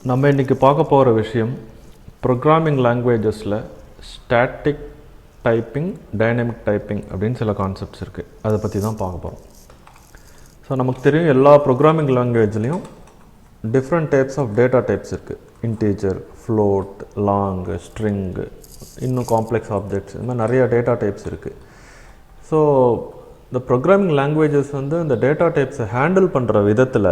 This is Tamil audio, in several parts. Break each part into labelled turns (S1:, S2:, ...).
S1: நம்ம இன்றைக்கி பார்க்க போகிற விஷயம் ப்ரோக்ராமிங் லாங்குவேஜஸில் ஸ்டாட்டிக் டைப்பிங் டைனமிக் டைப்பிங் அப்படின்னு சில கான்செப்ட்ஸ் இருக்குது. அதை பற்றி தான் பார்க்க போகிறோம். ஸோ நமக்கு தெரியும் எல்லா ப்ரோக்ராமிங் லாங்குவேஜ்லேயும் different types of data types இருக்குது. இன்டீஜர், ஃப்ளோட், லாங், ஸ்ட்ரிங்கு, இன்னும் காம்ப்ளெக்ஸ் ஆப்ஜெக்ட்ஸ், இந்த மாதிரி நிறைய டேட்டா டைப்ஸ் இருக்குது. ஸோ இந்த ப்ரோக்ராமிங் லாங்குவேஜஸ் இந்த டேட்டா டைப்ஸை ஹேண்டில் பண்ணுற விதத்தில்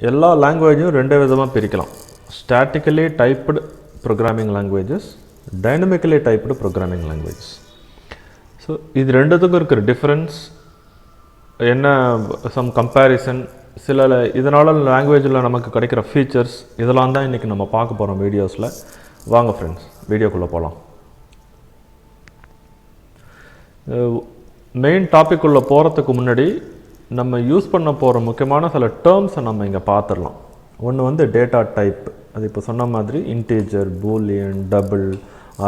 S1: எல்லா லாங்குவேஜும் ரெண்டு விதமாக பிரிக்கலாம். Statically typed programming languages, dynamically typed programming languages. So இது ரெண்டுத்துக்கும் இருக்கிற டிஃப்ரென்ஸ் என்ன, சம் கம்பேரிசன், சில இதனால் லாங்குவேஜில் நமக்கு கிடைக்கிற ஃபீச்சர்ஸ், இதெல்லாம் தான் இன்றைக்கி நம்ம பார்க்க போகிறோம் வீடியோஸில். வாங்க ஃப்ரெண்ட்ஸ், வீடியோக்குள்ளே போகலாம். மெயின் டாபிக் உள்ள போகிறதுக்கு முன்னாடி நம்ம யூஸ் பண்ண போகிற முக்கியமான சில டேர்ம்ஸை நம்ம இங்கே பார்த்துடலாம். ஒன்று டேட்டா டைப். அது இப்போ சொன்ன மாதிரி integer, Boolean, double,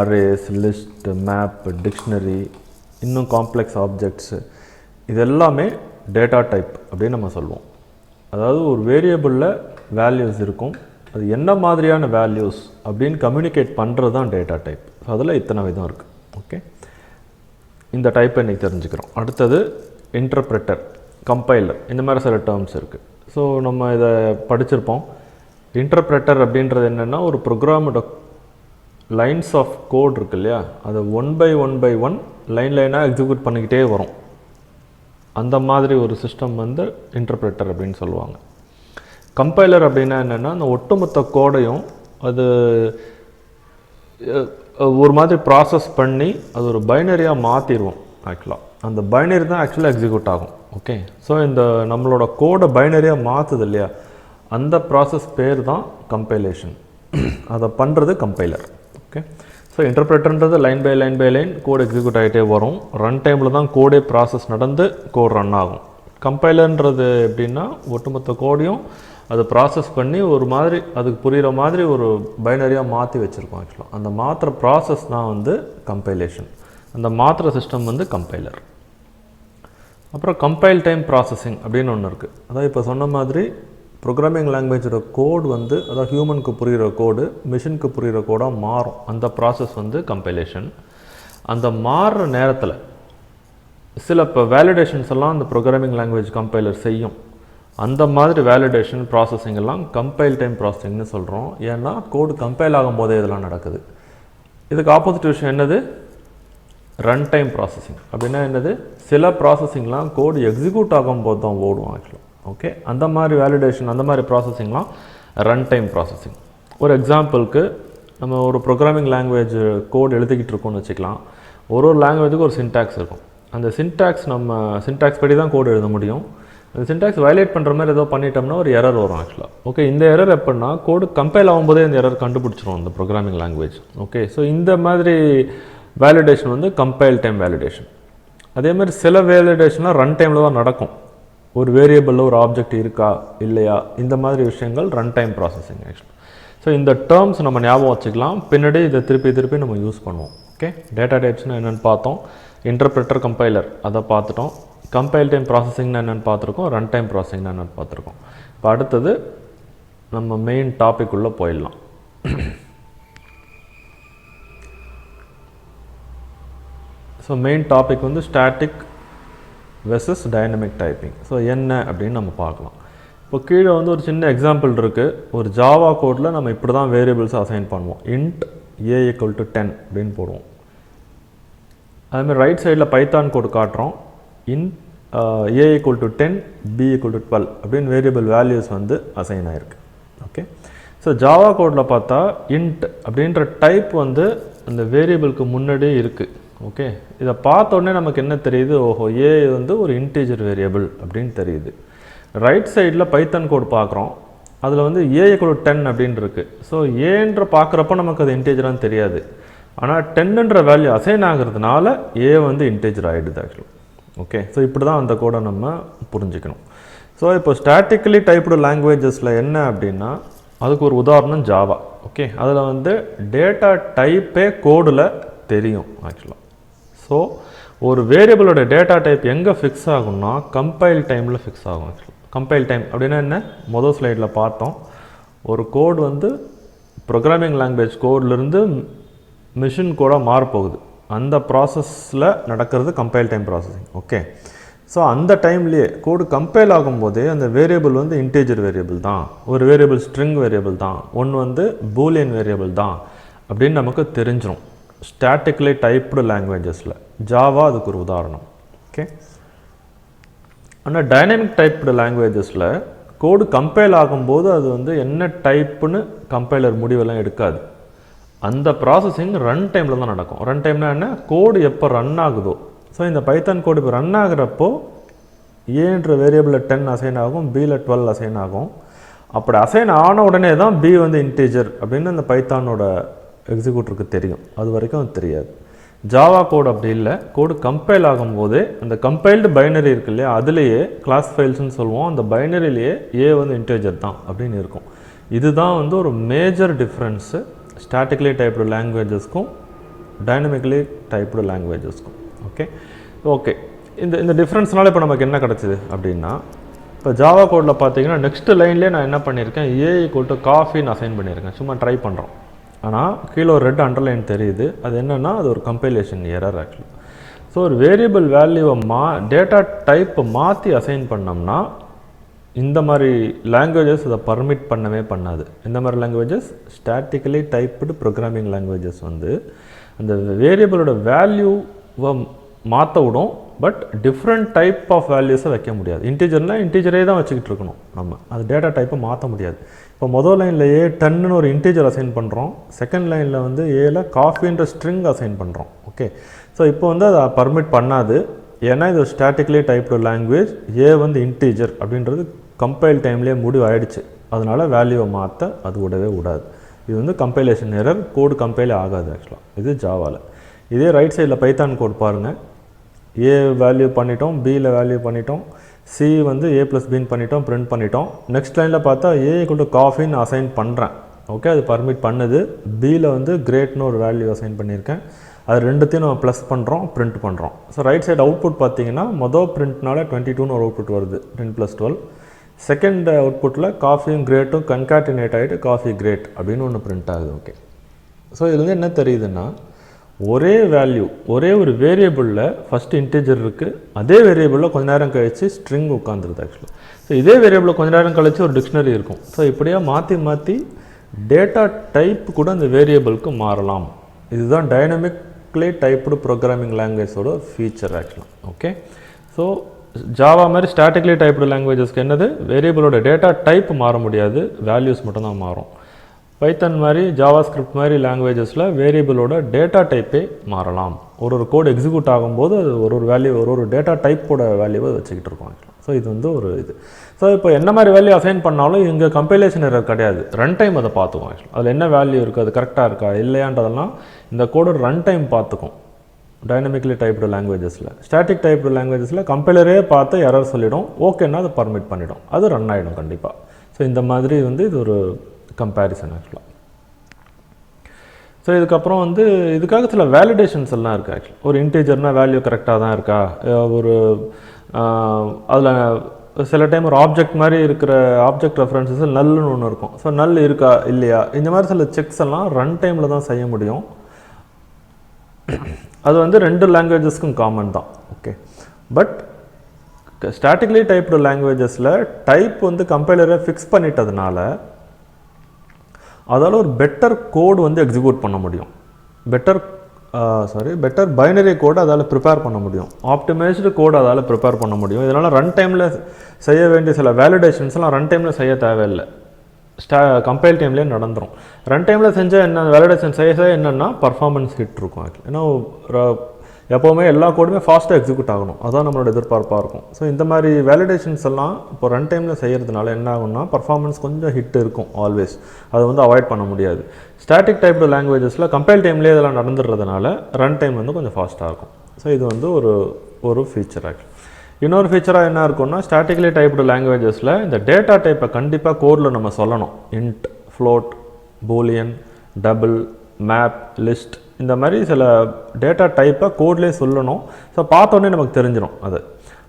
S1: arrays, list, map, dictionary, இன்னும் காம்ப்ளெக்ஸ் ஆப்ஜெக்ட்ஸு, இது எல்லாமே டேட்டா டைப் அப்படின்னு நம்ம சொல்லுவோம். அதாவது ஒரு வேரியபிளில் வேல்யூஸ் இருக்கும், அது என்ன மாதிரியான வேல்யூஸ் அப்படின்னு கம்யூனிகேட் பண்ணுறது தான் டேட்டா டைப். ஸோ அதில் இத்தனை விதம் இருக்குது. ஓகே, இந்த டைப்பை இன்றைக்கி தெரிஞ்சுக்கிறோம். அடுத்தது இன்டர்ப்ரெட்டர், கம்பைலர், இந்த மாதிரி சில டேர்ம்ஸ் இருக்குது. ஸோ நம்ம இதை படிச்சிருப்போம். இன்டர்ப்ரெட்டர் அப்படின்றது என்னென்னா, ஒரு ப்ரோக்ராமோட லைன்ஸ் ஆஃப் கோட் இருக்கு இல்லையா, அதை ஒன் பை ஒன் லைன் லைனாக எக்ஸிக்யூட் பண்ணிக்கிட்டே வரும். அந்த மாதிரி ஒரு சிஸ்டம் இன்டர்ப்ரெட்டர் அப்படின்னு சொல்லுவாங்க. கம்பைலர் அப்படின்னா என்னென்னா, அந்த ஒட்டுமொத்த கோடையும் அது ஒரு மாதிரி ப்ராசஸ் பண்ணி அது ஒரு பைனரியாக மாற்றிடுவோம். ஆக்சுவலாக அந்த பைனரி தான் ஆக்சுவலாக எக்ஸிக்யூட் ஆகும். ஓகே, ஸோ இந்த நம்மளோட கோடை பைனரியாக மாற்றுது இல்லையா, அந்த ப்ராசஸ் பேர் தான் கம்பைலேஷன். அதை பண்ணுறது கம்பைலர். ஓகே, ஸோ இன்டர்ப்ரெட்டர்ன்றது line by line code execute ஆகிட்டே வரும். ரன் டைமில் தான் கோடே ப்ராசஸ் நடந்து கோட் ரன் ஆகும். கம்பைலர்ன்றது எப்படின்னா, ஒட்டுமொத்த கோடையும் அது ப்ராசஸ் பண்ணி ஒரு மாதிரி அதுக்கு புரிகிற மாதிரி ஒரு பைனரியாக மாற்றி வச்சுருக்கோம். ஆக்சுவலாக அந்த மாத்திர ப்ராசஸ் தான் கம்பைலேஷன். அந்த மாத்திர சிஸ்டம் கம்பைலர். அப்புறம் கம்பைல் டைம் ப்ராசஸிங் அப்படின்னு ஒன்று இருக்குது. அதாவது இப்போ சொன்ன மாதிரி ப்ரோக்ராமிங் லாங்குவேஜோட கோடு அதாவது ஹியூமனுக்கு புரிகிற கோடு மிஷினுக்கு புரிகிற கோடாக மாறும். அந்த ப்ராசஸ் கம்பைலேஷன். அந்த மாறுற நேரத்தில் சில இப்போ வேலிடேஷன்ஸ் எல்லாம் அந்த ப்ரோக்ராமிங் லாங்குவேஜ் கம்பைலர் செய்யும். அந்த மாதிரி வேலிடேஷன் ப்ராசஸிங் எல்லாம் கம்பைல் டைம் ப்ராசஸிங்னு சொல்கிறோம். ஏன்னா கோடு கம்பைல் ஆகும் போதே இதெல்லாம் நடக்குது. இதுக்கு ஆப்போசிட் விஷயம் என்னது, ரன் டைம் ப்ராசஸிங். அப்படின்னா என்னது, சில ப்ராசஸிங்லாம் கோடு எக்ஸிக்யூட் ஆகும்போது தான் ஓடும் ஆக்சுவலாக. ஓகே, அந்த மாதிரி வேலிடேஷன், அந்த மாதிரி ப்ராசஸிங்லாம் ரன் டைம் ப்ராசஸிங். ஒரு எக்ஸாம்பிளுக்கு, நம்ம ஒரு ப்ரோக்ராமிங் லாங்குவேஜ் கோடு எழுதிக்கிட்டு இருக்கோம்னு வச்சுக்கலாம். ஒரு லாங்குவேஜுக்கு ஒரு சின்டாக்ஸ் இருக்கும். அந்த சின்டாக்ஸ் நம்ம சின்டாக்ஸ் படி தான் கோடு எழுத முடியும். அந்த சின்டாக்ஸ் வயலேட் பண்ணுற மாதிரி ஏதோ பண்ணிட்டோம்னா ஒரு எரர் வரும் ஆக்சுவலாக. ஓகே, இந்த எரர் எப்படின்னா, கோடு கம்பைல் ஆகும்போதே இந்த எரர் கண்டுபிடிச்சிரும் இந்த ப்ரோக்ராமிங் லாங்குவேஜ். ஓகே, ஸோ இந்த மாதிரி வேலிடேஷன் கம்பைல் டைம் வேலிடேஷன். அதே மாதிரி சில வேலிடேஷன்லாம் ரன் டைமில் தான் நடக்கும். ஒரு வேரியபிளில் ஒரு ஆப்ஜெக்ட் இருக்கா இல்லையா, இந்த மாதிரி விஷயங்கள் ரன் டைம் ப்ராசஸிங் ஆக்சுவலாக. ஸோ இந்த டேர்ம்ஸ் நம்ம ஞாபகம் வச்சுக்கலாம். பின்னாடி இதை திருப்பி நம்ம யூஸ் பண்ணுவோம். ஓகே, டேட்டா டைப்ஸ்னால் என்னென்னு பார்த்தோம். இன்டர்ப்ரெட்டர், கம்பைலர் அதை பார்த்துட்டோம். கம்பைல் டைம் ப்ராசஸிங்னா என்னென்னு பார்த்துருக்கோம். ரன் டைம் ப்ராசஸிங்னா என்னென்னு பார்த்துருக்கோம். இப்போ அடுத்தது நம்ம மெயின் டாபிக் உள்ளே போயிடலாம். So main topic static versus dynamic typing. So என்ன அப்படின்னு நம்ம பார்க்கலாம். இப்போ கீழே ஒரு சின்ன எக்ஸாம்பிள் இருக்குது. ஒரு ஜாவா கோடில் நம்ம இப்படி தான் வேரியபிள்ஸ் அசைன் பண்ணுவோம். இன்ட் a = 10 அப்படின்னு போடுவோம். அதுமாதிரி ரைட் சைடில் பைத்தான் கோடு காட்டுறோம். இன்ட் a = 10, b = 12 அப்படின்னு வேரியபிள் வேல்யூஸ் அசைன் ஆகிருக்கு. ஓகே, ஸோ ஜாவா கோடில் பார்த்தா இன்ட் அப்படின்ற டைப் அந்த வேரியபிளுக்கு முன்னாடியே இருக்குது. ஓகே, இதை பார்த்த உடனே நமக்கு என்ன தெரியுது, ஓஹோ ஏ ஒரு இன்டீஜர் வேரியபிள் அப்படின்னு தெரியுது. ரைட் சைடில் பைத்தான் கோட் பார்க்குறோம். அதில் a = 10 அப்படின்னு இருக்குது. ஸோ ஏன்ற பார்க்குறப்போ நமக்கு அது இன்டீஜரான்னு தெரியாது. ஆனால் 10ன்ற வேல்யூ அசைன் ஆகிறதுனால ஏ இன்டீஜர் ஆகிடுது ஆக்சுவலாக. ஓகே, ஸோ இப்படி தான் அந்த கோடை நம்ம புரிஞ்சுக்கணும். ஸோ இப்போ ஸ்டாட்டிக்கலி டைப்டு லாங்குவேஜஸில் என்ன அப்படின்னா, அதுக்கு ஒரு உதாரணம் ஜாவா. ஓகே, அதில் டேட்டா டைப்பே கோடில் தெரியும் ஆக்சுவலாக. ஸோ ஒரு வேரியபிளோட டேட்டா டைப் எங்கே ஃபிக்ஸ் ஆகும்னா கம்பைல் டைமில் ஃபிக்ஸ் ஆகும். ஆக்சுவலாக கம்பைல் டைம் அப்படின்னா என்ன, மொதல் ஸ்லைடில் பார்த்தோம். ஒரு கோட் வந்து ப்ரோக்ராமிங் லாங்குவேஜ் கோட்லேருந்து மிஷின் கோடாக மாறப்போகுது. அந்த ப்ராசஸில் நடக்கிறது compile time processing. Okay, so அந்த டைம்லேயே கோடு கம்பைல் ஆகும்போதே அந்த வேரியபிள் வந்து இன்டீஜர் வேரியபிள் தான், ஒரு வேரியபிள் ஸ்ட்ரிங் வேரியபிள் தான், ஒன்று வந்து பூலியன் வேரியபிள் தான் அப்படின்னு நமக்கு தெரிஞ்சிடும். ஸ்டாட்டிக்லி டைப்டு லாங்குவேஜஸில் ஜாவா அதுக்கு ஒரு உதாரணம். ஓகே, ஆனால் டைனமிக் டைப்டு லாங்குவேஜஸில் கோடு கம்பைல் ஆகும்போது அது வந்து என்ன டைப்புன்னு கம்பைலர் முடிவெல்லாம் எடுக்காது. அந்த ப்ராசஸிங் ரன் டைமில் தான் நடக்கும். ரன் டைம்னா என்ன, கோடு எப்போ ரன் ஆகுதோ, ஸோ இந்த பைத்தான் கோடு இப்போ ரன் ஆகிறப்போ ஏன்ற வேரியபிளில் 10 அசைன் ஆகும், பியில் 12 அசைன் ஆகும். அப்படி அசைன் ஆன உடனே தான் பி வந்து இன்டீஜர் அப்படின்னு அந்த பைத்தானோட எக்ஸிக்யூட்டருக்கு தெரியும். அது வரைக்கும் அது தெரியாது. ஜாவா கோடு அப்படி இல்லை. கோடு கம்பைல் ஆகும்போதே அந்த கம்பைல்டு பைனரி இருக்கு இல்லையா, அதுலேயே கிளாஸ் ஃபைல்ஸ்ன்னு சொல்லுவோம், அந்த பைனரியிலேயே ஏ வந்து இன்டீஜர் தான் அப்படின்னு இருக்கும். இதுதான் வந்து ஒரு மேஜர் டிஃப்ரென்ஸு ஸ்டாட்டிக்லி டைப்டு லாங்குவேஜஸ்க்கும் டைனமிக்லி டைப்டு லாங்குவேஜஸ்க்கும். ஓகே ஓகே இந்த டிஃப்ரென்ஸ்னால இப்போ நமக்கு என்ன கிடச்சிது அப்படின்னா, இப்போ ஜாவா கோடில் பார்த்தீங்கன்னா நெக்ஸ்ட் லைன்லேயே நான் என்ன பண்ணியிருக்கேன், ஏ ஈக்குவல் டு காஃபின்னு அசைன் பண்ணியிருக்கேன். சும்மா ட்ரை பண்ணுறோம். ஆனால் கீழே ஒரு ரெட் அண்டர்லைன் தெரியுது. அது என்னென்னா அது ஒரு கம்பைலேஷன் எரர் ஆக்சுவலி. ஸோ ஒரு வேரியபிள் வேல்யூவை டேட்டா டைப்பை மாற்றி அசைன் பண்ணோம்னா இந்த மாதிரி லாங்குவேஜஸ் அதை பர்மிட் பண்ணவே பண்ணாது. இந்த மாதிரி languages statically typed programming languages வந்து அந்த வேரியபிளோட வேல்யூவை மாற்ற விடும், பட் டிஃப்ரெண்ட் டைப் ஆஃப் வேல்யூஸை வைக்க முடியாது. இன்டீஜர்னால் இன்டீஜரே தான் வச்சுக்கிட்டு இருக்கணும் நம்ம, அது டேட்டா டைப்பை மாற்ற முடியாது. இப்போ முதல் லைனில் ஏ 10ன்னு ஒரு இன்டீஜர் அசைன் பண்ணுறோம், செகண்ட் லைனில் வந்து ஏல காஃபின்ற ஸ்ட்ரிங் அசைன் பண்ணுறோம். ஓகே, ஸோ இப்போ வந்து அதை பர்மிட் பண்ணாது. ஏன்னா இது ஸ்டாட்டிக்லி டைப்டு லாங்குவேஜ், ஏ வந்து இன்டீஜர் அப்படின்றது கம்பைல் டைம்லேயே முடிவு ஆகிடுச்சு. அதனால் வேல்யூவை மாற்ற அது விடவே விடாது. இது வந்து கம்பைலேஷன் எரர், கோடு கம்பைலே ஆகாது ஆக்சுவலாக. இது ஜாவாவில். இதே ரைட் சைடில் பைத்தான் கோட் பாருங்கள். ஏ வேல்யூ பண்ணிட்டோம், பியில் வேல்யூ பண்ணிட்டோம், சி வந்து ஏ ப்ளஸ் பின்னு பண்ணிட்டோம், பிரிண்ட் பண்ணிட்டோம். நெக்ஸ்ட் லைனில் பார்த்தா ஏ ஈக்குவல் டு காஃபின்னு அசைன் பண்ணுறேன். ஓகே, அது பர்மிட் பண்ணுது. பியில் வந்து கிரேட்னு ஒரு வேல்யூ அசைன் பண்ணியிருக்கேன். அது ரெண்டுத்தையும் நம்ம ப்ளஸ் பண்ணுறோம், பிரிண்ட் பண்ணுறோம். ஸோ ரைட் சைடு அவுட்புட் பார்த்தீங்கன்னா மொதல் பிரிண்ட்னால 22ன்னு ஒரு அவுட்புட் வருது, 10 + 12. செகண்ட் அவுட்புட்டில் காஃபியும் கிரேட்டும் கன்காட்டினேட் ஆகிட்டு காஃபி கிரேட் அப்படின்னு ஒன்று பிரிண்ட் ஆகுது. ஓகே, ஸோ இதுலேருந்து என்ன தெரியுதுன்னா, ஒரே வேல்யூ ஒரே ஒரு வேரியபிளில் ஃபஸ்ட்டு இன்டீஜர் இருக்குது, அதே வேரியபிளில் கொஞ்ச நேரம் கழித்து ஸ்ட்ரிங் உட்காந்துருது ஆக்சுவலாக. ஸோ இதே வேரியபிளில் கொஞ்ச நேரம் கழித்து ஒரு டிக்ஷனரி இருக்கும். ஸோ இப்படியே மாற்றி மாற்றி டேட்டா டைப் கூட அந்த வேரியபிளுக்கு மாறலாம். இதுதான் டைனமிக்லி டைப்டு ப்ரோக்ராமிங் லாங்குவேஜோட ஃபீச்சர் ஆக்சுவலாக. ஓகே, ஸோ ஜாவா மாதிரி ஸ்டாட்டிக்லி டைப்டு லாங்குவேஜஸ்க்கு என்னது, வேரியபிளோட டேட்டா டைப் மாற முடியாது, வேல்யூஸ் மட்டும்தான் மாறும். பைத்தன் மாதிரி ஜாவா ஸ்கிரிப்ட் மாதிரி லாங்குவேஜஸில் வேரியபிளோட டேட்டா டைப்பே மாறலாம். ஒரு கோடு எக்ஸிக்யூட் ஆகும்போது அது ஒரு வேல்யூ ஒரு டேட்டா டைப்போட வேல்யூவை வச்சுக்கிட்டு இருக்கோம். ஸோ இது வந்து ஒரு இது. ஸோ இப்போ என்ன மாதிரி வேல்யூ அசைன் பண்ணாலும் இங்கே கம்பைலேஷன் எரர் கிடையாது, ரன் டைம் அதை பார்த்துக்கும். ஆக்சுவலாக அதில் என்ன வேல்யூ இருக்குது, அது கரெக்டாக இருக்கா இல்லையான்றதெல்லாம் இந்த கோடோட ரன் டைம் பார்த்துக்கும். டைனமிக்லி டைப்டு லாங்குவேஜஸில், ஸ்டாட்டிக் டைப்டு லாங்குவேஜஸில் கம்பைலரே பார்த்து எரர் சொல்லிடும், ஓகேன்னா அதை பர்மிட் பண்ணிடும், அது ரன் ஆகிடும் கண்டிப்பாக. ஸோ இந்த மாதிரி வந்து இது ஒரு கம்பேரிசன் ஆக்சுவலாக. ஸோ இதுக்கப்புறம் வந்து இதுக்காக சில வேலிடேஷன்ஸ் எல்லாம் இருக்குது ஆக்சுவலாக. ஒரு இன்டீஜர்னால் வேல்யூ கரெக்டாக தான் இருக்கா, ஒரு அதில் சில டைம் ஒரு ஆப்ஜெக்ட் மாதிரி இருக்கிற ஆப்ஜெக்ட் ரெஃபரன்சஸ் நல்லுன்னு ஒன்று இருக்கும். ஸோ நல் இருக்கா இல்லையா, இந்த மாதிரி சில செக்ஸ் எல்லாம் ரன் டைமில் தான் செய்ய முடியும். அது வந்து ரெண்டு லாங்குவேஜஸ்க்கும் காமன் தான். ஓகே, பட் ஸ்டாட்டிக்லி டைப்டு லாங்குவேஜஸில் டைப் வந்து கம்பைலரை ஃபிக்ஸ் பண்ணிட்டதுனால அதால் ஒரு பெட்டர் கோடு வந்து எக்ஸிக்யூட் பண்ண முடியும், பெட்டர் பைனரி கோடு அதால் ப்ரிப்பேர் பண்ண முடியும், ஆப்டிமைஸ்டு கோடு அதால் ப்ரிப்பேர் பண்ண முடியும். இதனால் ரன் டைமில் செய்ய வேண்டிய சில வேலிடேஷன்ஸ்லாம் ரன் டைமில் செய்ய தேவையில்லை, கம்பைல் டைம்லேயே நடந்துடும். ரன் டைமில் செஞ்சால் என்ன வேலிடேஷன் செய்ய என்னென்னா பர்ஃபார்மன்ஸ் ஹிட் இருக்கும். ஏன்னா எப்போவுமே எல்லா கோடுமே ஃபாஸ்ட்டாக எக்ஸிக்யூட் ஆகணும், அதுதான் நம்மளோட எதிர்பார்ப்பாக இருக்கும். ஸோ இந்த மாதிரி வேலிடேஷன்ஸ் எல்லாம் இப்போ ரன் டைமில் செய்கிறதுனால என்ன ஆகும்னா பர்ஃபார்மன்ஸ் கொஞ்சம் ஹிட் இருக்கும் ஆல்வேஸ், அதை வந்து அவாய்ட் பண்ண முடியாது. ஸ்டாட்டிக் டைப்டு லாங்குவேஜஸில் கம்பைல் டைம்லேயே இதெல்லாம் நடந்துடுறதுனால ரன் டைம் வந்து கொஞ்சம் ஃபாஸ்ட்டாக இருக்கும். ஸோ இது வந்து ஒரு ஃபீச்சர் ஆக்சுவலி. இன்னொரு ஃபீச்சராக என்ன இருக்குன்னா, ஸ்டாட்டிக்லி டைப்டு லாங்குவேஜஸில் இந்த டேட்டா டைப்பை கண்டிப்பாக கோடில் நம்ம சொல்லணும். Int, float, Boolean, double, map, list, இந்த மாதிரி சில டேட்டா டைப்பை கோட்லேயே சொல்லணும். ஸோ பார்த்தோன்னே நமக்கு தெரிஞ்சிடும் அது.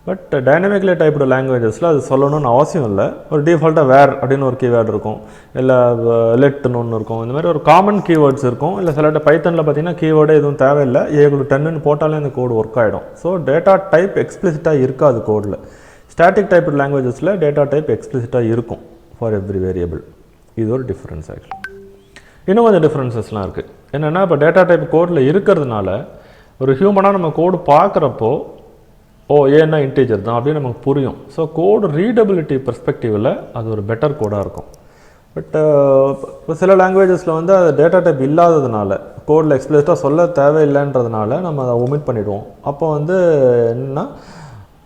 S1: பட் டைனமிக்லி டைப்டு லாங்குவேஜஸில் அது சொல்லணும்னு அவசியம் இல்லை. ஒரு டிஃபால்ட்டாக வேர் அப்படின்னு ஒரு கீவேர்டு இருக்கும், இல்லை லெட்டுன்னு ஒன்று இருக்கும். இந்த மாதிரி ஒரு காமன் கீவேர்ட்ஸ் இருக்கும். இல்லை சில பைத்தனில் பார்த்தீங்கன்னா கீவேர்டே எதுவும் தேவையில்லை, A10ன்னு போட்டாலே அந்த கோடு ஒர்க் ஆகிடும். ஸோ டேட்டா டைப் எக்ஸ்பிளிசிட்டாக இருக்காது கோடில். ஸ்டாட்டிக் டைப்டு லாங்குவேஜஸில் டேட்டா டைப் எக்ஸ்பிளிசிட்டாக இருக்கும் ஃபார் எவ்ரி வேரியபிள். இது ஒரு டிஃப்ரென்ஸ் ஆக்சுவலி. இன்னும் கொஞ்சம் டிஃப்ரென்சஸ்லாம் இருக்குது. என்னென்னா இப்போ டேட்டா டைப் கோடில் இருக்கிறதுனால ஒரு ஹியூமனாக நம்ம கோடு பார்க்குறப்போ ஏன்னா இன்டீஜர் தான் அப்படின்னு நமக்கு புரியும். ஸோ கோடு ரீடபிலிட்டி பெர்ஸ்பெக்டிவில் அது ஒரு பெட்டர் கோடாக இருக்கும். பட் இப்போ சில லாங்குவேஜஸில் வந்து அது டேட்டா டைப் இல்லாததுனால கோடில் எக்ஸ்பிளிசிட்டாக சொல்ல தேவையில்லைன்றதுனால நம்ம அதை ஒமிட் பண்ணிவிடுவோம். அப்போ வந்து என்னென்னா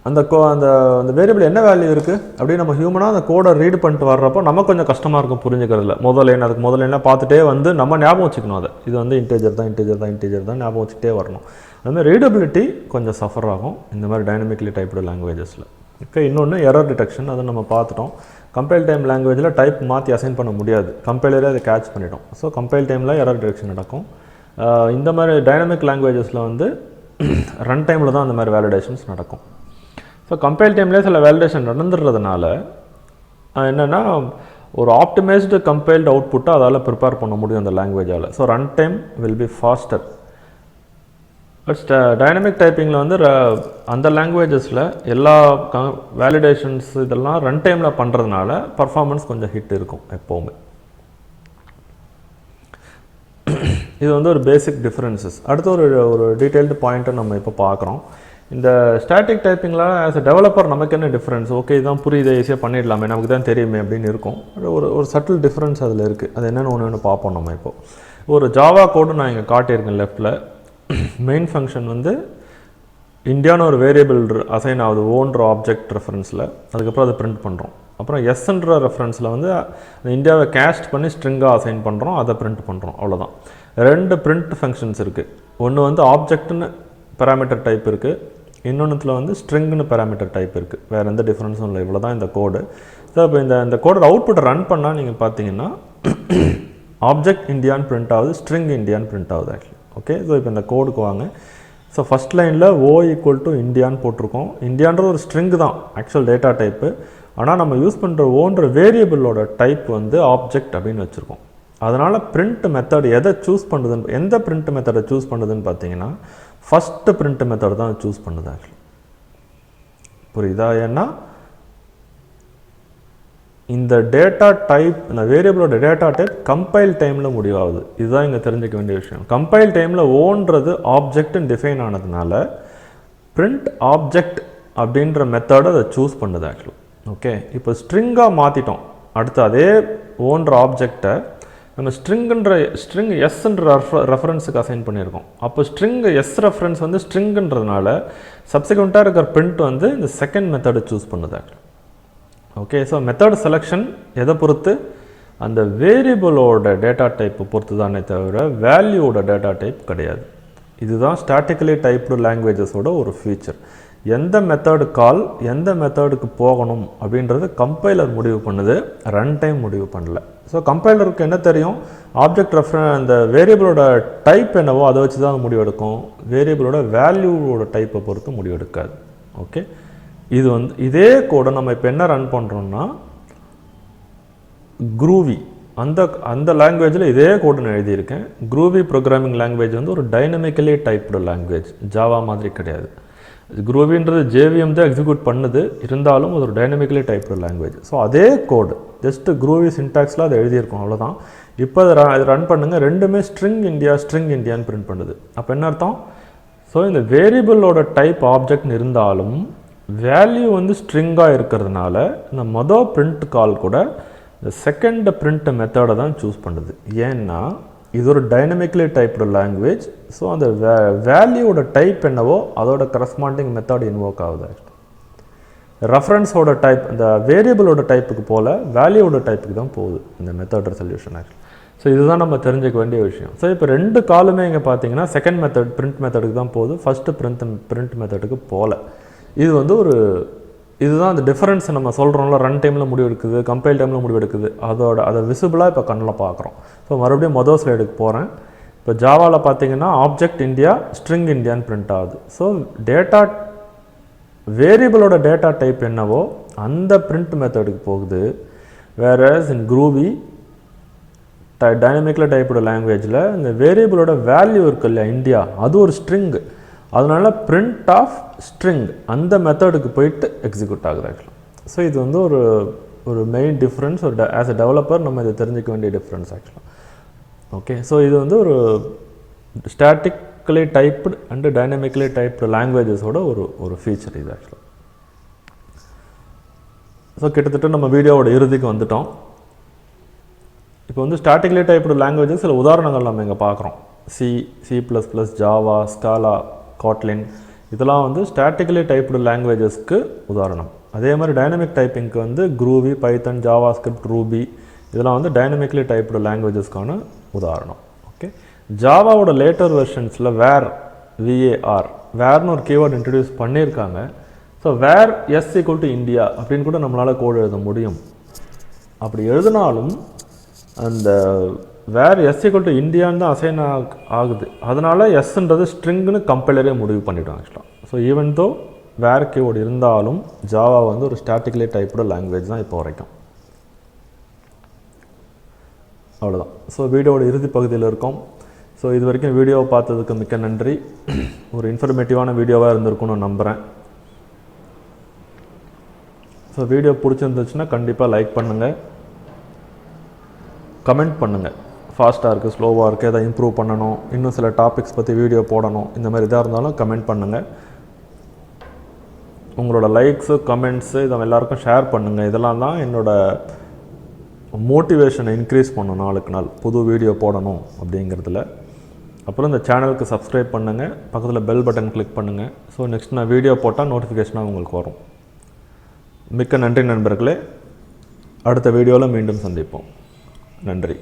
S1: அந்த அந்த வேரியபிள் என்ன வேல்யூ இருக்குது அப்படின்னு நம்ம ஹியூமனாக அந்த கோடை ரீட் பண்ணிட்டு வர்றப்போ நமக்கு கொஞ்சம் கஷ்டமாக இருக்கும் புரிஞ்சுக்கிறதுல. அதுக்கு முதல்ல என்ன பார்த்துட்டே வந்து நம்ம ஞாபகம் வச்சுக்கணும். அதை இது வந்து இன்டீஜர் தான் ஞாபகம் வச்சுக்கிட்டே வரணும். அதுமாதிரி ரீடபிலிட்டி கொஞ்சம் சஃபர் ஆகும் இந்த மாதிரி டைனமிக்லி டைப்டு லாங்குவேஜஸில். ஓகே, இன்னொன்று எரர் டிடெக்ஷன், அதை நம்ம பார்த்துட்டோம். கம்பைல் டைம் லாங்குவேஜில் டைப் மாற்றி அசைன் பண்ண முடியாது, கம்பைலரே அதை கேட்ச் பண்ணிடும். ஸோ கம்பைல் டைமில் எரர் டிடெக்ஷன் நடக்கும். இந்த மாதிரி டைனமிக் லாங்குவேஜஸில் வந்து ரன் டைமில் தான் அந்த மாதிரி வேலிடேஷன்ஸ் நடக்கும். ஸோ கம்பைல் டைம்லேயே சில வேலிடேஷன் நடந்துடுறதுனால என்னென்னா ஒரு ஆப்டிமைஸ்டு கம்பைல்டு அவுட்புட்டை அதால் ப்ரிப்பேர் பண்ண முடியும் அந்த லாங்குவேஜால். So run time will be faster. But dynamic டைப்பிங்கில் வந்து அந்த லாங்குவேஜஸில் எல்லா வேலிடேஷன்ஸ் இதெல்லாம் ரன் டைமில் பண்ணுறதுனால பர்ஃபார்மன்ஸ் கொஞ்சம் ஹிட் இருக்கும் எப்போவுமே. இது வந்து ஒரு பேசிக் டிஃப்ரென்சஸ். அடுத்து ஒரு டீட்டெயில்டு பாயிண்ட்டை நம்ம இப்போ பார்க்குறோம். இந்த ஸ்டாட்டிக் டைப்பிங்கில் ஆஸ் அ டெவலப்பர் நமக்கு என்ன டிஃப்ரென்ஸ், ஓகே இதான் புரியுது, ஈஸியாக பண்ணிடலாமே, நமக்கு தான் தெரியுமே அப்படின்னு இருக்கும். ஒரு சட்டில் டிஃப்ரென்ஸ் அதில் இருக்குது. அது என்னென்னு ஒன்று பார்ப்போம் நம்ம இப்போது. ஒரு ஜாவா கோடு நான் இங்கே காட்டியிருக்கேன் லெஃப்ட்டில். மெயின் ஃபங்க்ஷன் வந்து இந்தியான்னு ஒரு வேரியபிள் அசைன் ஆகுது ஓன்ற ஆப்ஜெக்ட் ரெஃபரன்ஸில். அதுக்கப்புறம் அதை பிரிண்ட் பண்ணுறோம். அப்புறம் எஸ்ன்ற ரெஃபரன்ஸில் வந்து இந்தியாவை கேஸ்ட் பண்ணி ஸ்ட்ரிங்காக அசைன் பண்ணுறோம், அதை பிரிண்ட் பண்ணுறோம். அவ்வளோதான். 2 பிரிண்ட் ஃபங்க்ஷன்ஸ் இருக்குது. ஒன்று வந்து ஆப்ஜெக்ட்னு பேராமீட்டர் டைப் இருக்குது, இன்னொன்றுத்தில் வந்து ஸ்ட்ரிங்னு பேராமீட்டர் டைப் இருக்குது. வேறு எந்த டிஃப்ரென்ஸும் இல்லை. இவ்வளோ தான் இந்த கோடு. ஸோ இப்போ இந்த கோடோட அவுட்புட்டை ரன் பண்ணால் நீங்கள் பார்த்தீங்கன்னா ஆப்ஜெக்ட் இந்தியான்னு பிரிண்ட் ஆகுது, ஸ்ட்ரிங் இந்தியான்னு பிரிண்ட் ஆகுது ஆக்சுவலி. ஓகே, ஸோ இப்போ இந்த கோடுக்கு வாங்க. ஸோ ஃபஸ்ட் லைனில் O = இந்தியான்னு போட்டிருக்கோம். இந்தியான்றது ஒரு ஸ்ட்ரிங் தான் ஆக்சுவல் டேட்டா டைப்பு. ஆனால் நம்ம யூஸ் பண்ணுற ஓன்ற வேரியபிளோட டைப் வந்து ஆப்ஜெக்ட் அப்படின்னு வச்சுருக்கோம். அதனால் பிரிண்ட் மெத்தட் எதை சூஸ் பண்ணுதுன்னு, எந்த பிரிண்ட் மெத்தடை சூஸ் பண்ணுதுன்னு பார்த்தீங்கன்னா ஃபஸ்ட்டு பிரிண்ட் மெத்தட் தான் சூஸ் பண்ணுது ஆக்சுவலி. புரியுதா? ஏன்னா இந்த டேட்டா டைப், இந்த வேரியபிளோட டேட்டா டைப் கம்பைல் டைமில் முடிவாகுது. இதுதான் இங்கே தெரிஞ்சிக்க வேண்டிய விஷயம். கம்பைல் டைமில் ஓன்றது ஆப்ஜெக்ட்னு டிஃபைன் ஆனதுனால பிரிண்ட் ஆப்ஜெக்ட் அப்படின்ற மெத்தடை அதை சூஸ் பண்ணுது ஆக்சுவலி. ஓகே, இப்போ ஸ்ட்ரிங்காக மாற்றிட்டோம். அடுத்து அதே ஓன்ற ஆப்ஜெக்டை நம்ம ஸ்ட்ரிங் எஸ்ன்ற ரெஃபரன்ஸுக்கு அசைன் பண்ணியிருக்கோம். அப்போ ஸ்ட்ரிங் எஸ் ரெஃபரன்ஸ் வந்து ஸ்ட்ரிங்குன்றதுனால சப்சிக்வெண்ட்டாக இருக்கிற பிரிண்ட் வந்து இந்த செகண்ட் மெத்தடை சூஸ் பண்ணுது. ஓகே, ஸோ மெத்தட் செலெக்ஷன் எதை பொறுத்து, அந்த வேரியபிளோட டேட்டா டைப்பை பொறுத்து தானே தவிர வேல்யூவோட டேட்டா டைப் கிடையாது. இதுதான் ஸ்டாட்டிக்கலி டைப்டு லாங்குவேஜஸோட ஒரு ஃபீச்சர். எந்த மெத்தடு கால் எந்த மெத்தடுக்கு போகணும் அப்படின்றது கம்பைலர் முடிவு பண்ணுது, ரன் டைம் முடிவு பண்ணல. ஸோ கம்பைலருக்கு என்ன தெரியும், ஆப்ஜெக்ட் அந்த வேரியபிளோட டைப் என்னவோ அதை வச்சு தான் முடிவெடுக்கும், வேரியபிளோட வேல்யூவோட டைப்பை பொறுத்து முடிவெடுக்காது. ஓகே, இது வந்து இதே கோடை நம்ம இப்போ என்ன ரன் பண்ணுறோம்னா Groovy அந்த லாங்குவேஜில் இதே கோடு நான் எழுதியிருக்கேன். Groovy ப்ரோக்ராமிங் லாங்குவேஜ் வந்து ஒரு டைனமிக்கலி டைப்டு லாங்குவேஜ், ஜாவா மாதிரி கிடையாது. Groovyன்றது JVM தான் எக்ஸிக்யூட் பண்ணுது, இருந்தாலும் அது ஒரு டைனமிக்கலி டைப்டு லாங்குவேஜ். ஸோ அதே கோடு ஜஸ்ட்டு Groovy சின்டாக்ஸில் அதை எழுதியிருக்கோம், அவ்வளோதான். இப்போ அதை ரன் பண்ணுங்கள். ரெண்டுமே ஸ்ட்ரிங் இந்தியான்னு பிரிண்ட் பண்ணுது. அப்போ என்ன அர்த்தம், ஸோ இந்த வேரியபிளோட டைப் ஆப்ஜெக்ட்னு இருந்தாலும் வேல்யூ வந்து ஸ்ட்ரிங்காக இருக்கிறதுனால இந்த மொதல் பிரிண்ட் கால் கூட இந்த செகண்ட் பிரிண்ட் மெத்தடை தான் சூஸ் பண்ணுது. ஏன்னா இது ஒரு டைனமிக்கலி டைப்டு லாங்குவேஜ். ஸோ அந்த வேல்யூவோட டைப் என்னவோ அதோட கரஸ்பாண்டிங் மெத்தட் இன்வோக் ஆகுது. ரெஃபரன்ஸோட டைப் இந்த வேரியபிளோட டைப்புக்கு போல் வேல்யூவோட டைப்புக்கு தான் போகுது இந்த மெத்தட் ரெசல்யூஷன் ஆக்சுவலி. ஸோ இதுதான் நம்ம தெரிஞ்சுக்க வேண்டிய விஷயம். ஸோ இப்போ 2 காலுமே இங்கே பார்த்தீங்கன்னா செகண்ட் மெத்தட் பிரிண்ட் மெத்தடுக்கு தான் போகுது, ஃபஸ்ட்டு பிரிண்ட் மெத்தடுக்கு போகல. இது வந்து இதுதான் அந்த டிஃபரன்ஸ் நம்ம சொல்கிறோம்ல, ரன் டைமில் முடிவு எடுக்குது, கம்பைல் டைமில் முடிவு எடுக்குது, அதை விசிபிளாக இப்போ கண்ணில் பார்க்குறோம். ஸோ மறுபடியும் மொதல் ஸ்லைடுக்கு போகிறேன். இப்போ ஜாவாவில் பார்த்தீங்கன்னா ஆப்ஜெக்ட் இந்தியா ஸ்ட்ரிங் இந்தியான்னு பிரிண்ட் ஆகுது. ஸோ டேட்டா வேரியபிளோட டேட்டா டைப் என்னவோ அந்த பிரிண்ட் மெத்தடுக்கு போகுது. வேறஸ் இன் Groovy டைனமிக்கலி டைப்டு லாங்குவேஜில் இந்த வேரியபிளோட வேல்யூ இருக்கு இல்லையா இந்தியா, அது ஒரு ஸ்ட்ரிங். அதனால பிரிண்ட் ஆஃப் ஸ்ட்ரிங் அந்த மெத்தடுக்கு போயிட்டு எக்ஸிக்யூட் ஆகுது ஆக்சுவலாக. ஸோ இது வந்து ஒரு மெயின் டிஃப்ரென்ஸ். ஒரு ஆஸ் எ டெவலப்பர் நம்ம இதை தெரிஞ்சிக்க வேண்டிய டிஃப்ரென்ஸ் ஆக்சுவலாக. ஓகே, ஸோ இது வந்து ஒரு statically typed and dynamically typed லாங்குவேஜஸோட ஒரு ஃபீச்சர் இது ஆக்சுவலாக. ஸோ கிட்டத்தட்ட நம்ம வீடியோவோட இறுதிக்கு வந்துட்டோம். இப்போ வந்து ஸ்டாட்டிக்கலி டைப்டு லாங்குவேஜஸ் சில உதாரணங்கள் நம்ம இங்கே பார்க்குறோம். C++, ஜாவா, ஸ்காலா, காட்லின் இதெல்லாம் வந்து ஸ்டாட்டிக்கலி டைப்டு லாங்குவேஜஸ்க்கு உதாரணம். அதே மாதிரி டைனமிக் டைப்பிங்க்கு வந்து Groovy, பைத்தன், ஜாவா ஸ்கிரிப்ட், ரூபி இதெல்லாம் வந்து டைனமிக்கலி டைப்டு லாங்குவேஜஸ்க்கான உதாரணம். ஓகே, ஜாவாவோட லேட்டர் வெர்ஷன்ஸில் வேர்னு ஒரு கீவேர்டு இன்ட்ரடியூஸ் பண்ணியிருக்காங்க. ஸோ வேர் S = இந்தியா அப்படின்னு கூட நம்மளால் கோடு எழுத முடியும். அப்படி எழுதினாலும் அந்த வேர் S = இந்தியான்னு தான் அசைன் ஆகுது. அதனால் எஸ்ன்றது ஸ்ட்ரிங்னு கம்பைலரே முடிவு பண்ணிவிடும் ஆக்சுவலாக. ஸோ ஈவன் தோ வேர் கீவேர்டு இருந்தாலும் ஜாவா வந்து ஒரு ஸ்டாட்டிக்கலி டைப்டு லாங்குவேஜ் தான் இப்போ வரைக்கும். அவ்வளோதான். ஸோ வீடியோவோட இறுதி பகுதியில் இருக்கோம். ஸோ இது வரைக்கும் வீடியோவை பார்த்ததுக்கு மிக்க நன்றி. ஒரு இன்ஃபர்மேட்டிவான வீடியோவாக இருந்திருக்கும்னு நம்புகிறேன். ஸோ வீடியோ பிடிச்சிருந்துச்சுன்னா கண்டிப்பாக லைக் பண்ணுங்கள், கமெண்ட் பண்ணுங்கள். ஃபாஸ்ட்டாக இருக்குது, ஸ்லோவாக இருக்குது, எதை இம்ப்ரூவ் பண்ணணும், இன்னும் சில டாபிக்ஸ் பற்றி வீடியோ போடணும், இந்த மாதிரி எதாக இருந்தாலும் கமெண்ட் பண்ணுங்கள். உங்களோட லைக்ஸு, கமெண்ட்ஸு இதை எல்லாருக்கும் ஷேர் பண்ணுங்கள். இதெல்லாம் தான் என்னோடய மோட்டிவேஷனை இன்க்ரீஸ் பண்ணணும், நாளுக்கு நாள் புது வீடியோ போடணும் அப்படிங்கிறதுல. அப்புறம் இந்த சேனலுக்கு சப்ஸ்கிரைப் பண்ணுங்கள், பக்கத்தில் பெல் பட்டன் கிளிக் பண்ணுங்கள். ஸோ நெக்ஸ்ட் நான் வீடியோ போட்டால் நோட்டிஃபிகேஷனாக உங்களுக்கு வரும். மிக்க நன்றி நண்பர்களே. அடுத்த வீடியோவில் மீண்டும் சந்திப்போம். நன்றி.